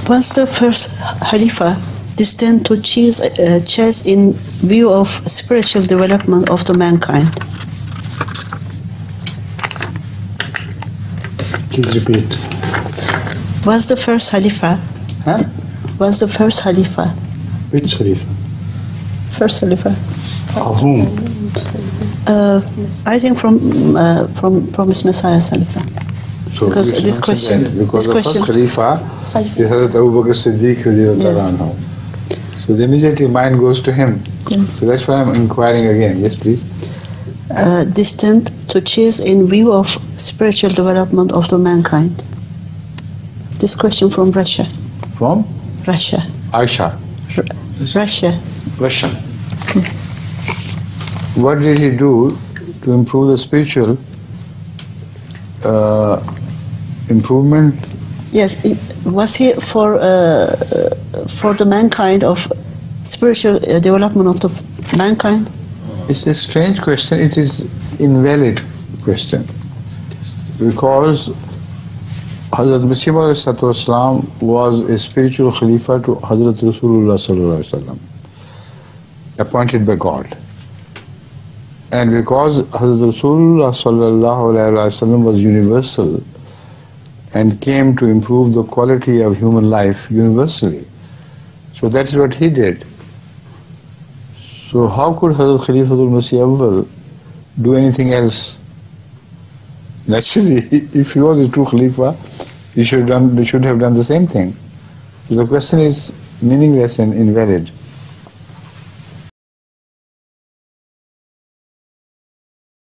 Was the first Khalifa destined to chase in view of spiritual development of the mankind? Please repeat. Was the first Khalifa? Huh? Was the first Khalifa? Which Khalifa? First Khalifa. Of whom? I think from Promised Messiah Khalifa. So because this question, because this the question, first Khalifa is Hazrat Abu Bakr Siddiq Yes. anhu. So the immediately mind goes to him. Yes. So that's why I'm inquiring again. Yes, please. Destined to chase in view of spiritual development of the mankind. This question from Russia. From? Russia. Aisha. Russia. Russia. Yes. What did he do to improve the spiritual improvement? Yes. Was he for the mankind of spiritual development of the mankind? It's a strange question. It is invalid question because Hazrat Masih was a spiritual Khalifa to Hazrat Rasulullah sallallahu alaihi wasallam, appointed by God. And because Hazrat Rasulullah sallallahu alaihi wasallam was universal and came to improve the quality of human life universally, so that's what he did. So how could Hazrat Khalifatul Masih Awwal do anything else? Naturally, if he was a true Khalifa, he should have done the same thing. So the question is meaningless and invalid.